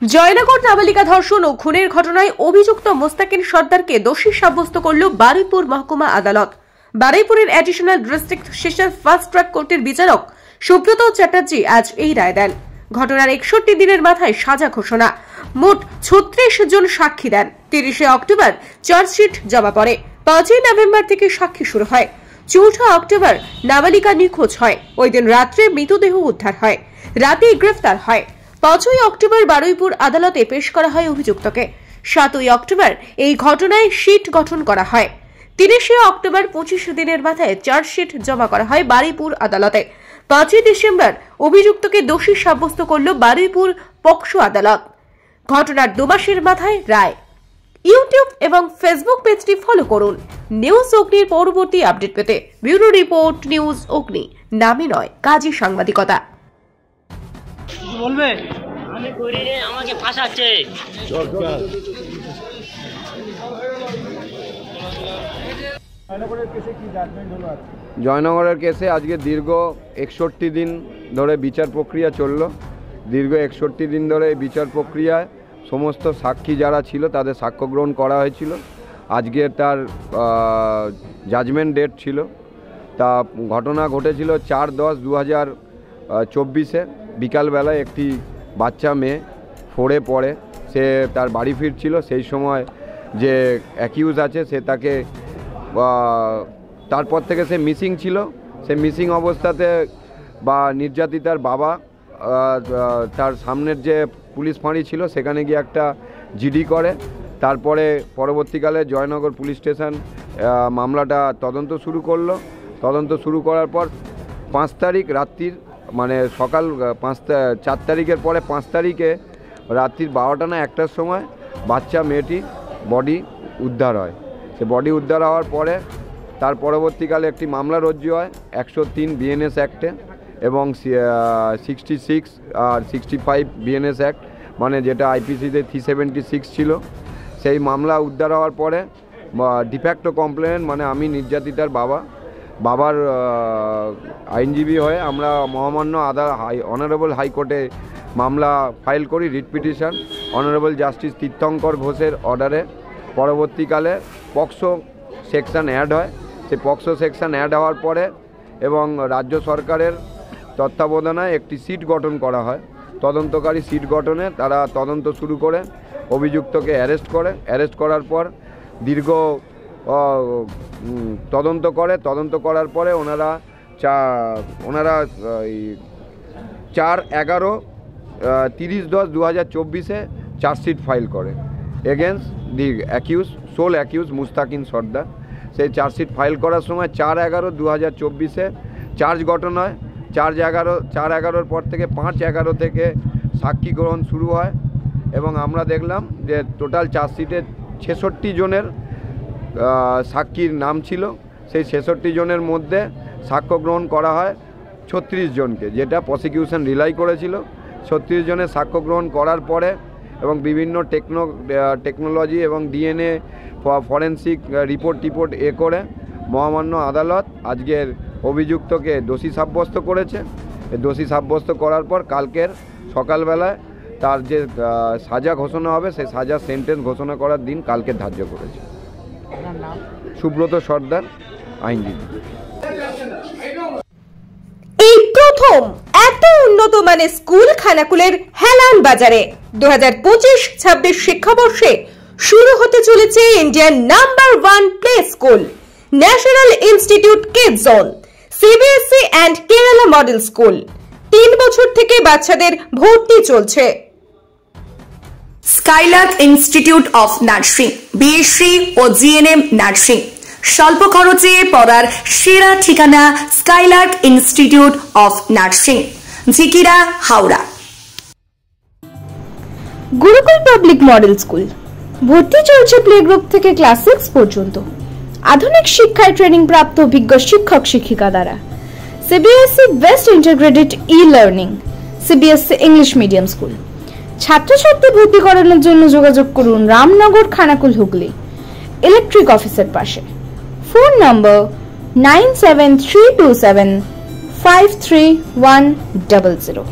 জয়নগর নাবালিকা ধর্ষণ ও খুনের ঘটনায় অভিযুক্ত মোস্তাকিন সর্দারকে দোষী সাব্যস্ত করল বারুইপুর মহকুমা আদালত। বারুইপুরের additional district session first track কোর্টের বিচারক সুব্রত চ্যাটার্জি আজ এই রায় দেন। ঘটনার 61 দিনের মাথায় সাজা ঘোষণা। মোট 36 জন সাক্ষী দেন। 30 অক্টোবর চার্জশিট জমা পড়ে। 5 নভেম্বর থেকে সাক্ষী শুরু হয়। 4 অক্টোবর নাবালিকা নিখোঁজ হয়। ওই দিন রাত্রে মৃতদেহ উদ্ধার হয়, রাতেই গ্রেফতার হয়। 5 অক্টোবর বারুইপুর আদালতে পেশ করা হয় অভিযুক্তকে। 7 অক্টোবর এই ঘটনায় শিট গঠন করা হয়। 30 অক্টোবর 25 দিনের মাথায় চার্জশিট জমা করা হয় বারুইপুর আদালতে। 5 ডিসেম্বর অভিযুক্তকে দোষী সাব্যস্ত করল বারুইপুর পক্সো আদালত। ঘটনার 2 মাসের মাথায় রায়। ইউটিউব এবং ফেসবুক পেজটি ফলো করুন নিউজ অগ্নির পরবর্তী আপডেট পেতে। ব্যুরো রিপোর্ট, নিউজ অগ্নি। নামে নয়, কাজী সাংবাদিকতা। বলবে আমি করি রে, আমাকে ফাঁসাচ্ছে। জয়নগরের কেসে আজকে দীর্ঘ 61 দিন ধরে বিচার প্রক্রিয়া চলল। দীর্ঘ 61 দিন ধরে এই বিচার প্রক্রিয়ায় সমস্ত সাক্ষী যারা ছিল তাদের সাক্ষ্য গ্রহণ করা হয়েছিল। আজকে তার জাজমেন্ট ডেট ছিল। তা ঘটনা ঘটেছিল 4/10/2024 বিকালবেলায় একটি বাচ্চা মেয়ে 4-এ পড়ে, সে তার বাড়ি ফিরছিল। সেই সময় যে অ্যাকিউজ আছে সে তাকে তারপর থেকে সে মিসিং ছিল। সে মিসিং অবস্থাতে বা নির্যাতিতার বাবা তার সামনের যে পুলিশ ফাঁড়ি ছিল সেখানে গিয়ে একটা জিডি করে। তারপরে পরবর্তীকালে জয়নগর পুলিশ স্টেশন মামলাটা তদন্ত শুরু করলো। তদন্ত শুরু করার পর 5 তারিখ রাত্রির মানে সকাল 4 তারিখের পরে 5 তারিখে রাত্রির 12টা না 1টার সময় বাচ্চা মেয়েটি বডি উদ্ধার হয়। সে বডি উদ্ধার হওয়ার পরে তার পরবর্তীকালে একটি মামলা রজ্জু হয় 103 বিএনএস অ্যাক্টে এবং 66 আর 65 বিএনএস অ্যাক্ট, মানে যেটা আইপিসিতে 376 ছিল। সেই মামলা উদ্ধার হওয়ার পরে ডিফ্যাক্টো কমপ্লেন মানে আমি নির্যাতিতার বাবার আইনজীবী হয়ে আমরা মহামান্য অনারেবল হাইকোর্টে মামলা ফাইল করি, রিট পিটিশন অনারেবল জাস্টিস তীর্থঙ্কর ঘোষের অর্ডারে। পরবর্তীকালে পক্সো সেকশন অ্যাড হয়। সেই পক্সো সেকশন অ্যাড হওয়ার পরে এবং রাজ্য সরকারের তত্ত্বাবধানে একটি সিট গঠন করা হয়। তদন্তকারী সিট গঠনে তারা তদন্ত শুরু করে অভিযুক্তকে অ্যারেস্ট করে। অ্যারেস্ট করার পর দীর্ঘ তদন্ত করার পরে ওনারা 4/11/30/2024 চার্জশিট ফাইল করে against the sole accused Mostakin Sardar. সেই চার্জশিট ফাইল করার সময় 4/11/2024 চার্জ গঠন হয়। 4/11 পর থেকে 5/11 থেকে সাক্ষী গ্রহণ শুরু হয় এবং আমরা দেখলাম যে টোটাল চার্জশিটে 66 জনের সাক্ষীর নাম ছিল। সেই 66 জনের মধ্যে সাক্ষ্য গ্রহণ করা হয় 36 জনকে, যেটা প্রসিকিউশন রিলাই করেছিল। 36 জনের সাক্ষ্য গ্রহণ করার পরে এবং বিভিন্ন টেকনোলজি এবং ডিএনএ ফরেন্সিক রিপোর্ট করে মহামান্য আদালত আজকের অভিযুক্তকে দোষী সাব্যস্ত করেছে। দোষী সাব্যস্ত করার পর কালকের সকালবেলায় তার যে সাজা ঘোষণা হবে সেই সাজা সেন্টেন্স ঘোষণা করার দিন কালকে ধার্য করেছে। সুব্রত সর্দার, আইনজীবী। এই প্রথম এত উন্নত মানের স্কুল খানাকুলের হেলান বাজারে 2025-26 শিক্ষাবর্ষে শুরু হতে চলেছে ইন্ডিয়ার number 1 play school national institute kids zone CBSE and Kerala model school. 3 বছর থেকে বাচ্চাদের ভর্তি চলছে। Skylark institute of nursing, BSc ও জিএনএম নার্সিং। স্বল্প খরচে পড়ার সেরা ঠিকানা Skylark institute of nursing, Jhikira, Howrah. Gurukul public model school, ভর্তি চলছে প্লে গ্রুপ থেকে ক্লাস 6 পর্যন্ত। আধুনিক শিক্ষায় ট্রেনিং প্রাপ্ত অভিজ্ঞ শিক্ষক শিক্ষিকা দ্বারা CBSE best integrated e-learning, CBSE English medium school. ছাত্রছাত্রী ভর্তি করানোর জন্য যোগাযোগ করুন রামনগর, খানাকুল, হুগলি, ইলেকট্রিক অফিসের পাশে। ফোন নম্বর 9732753100।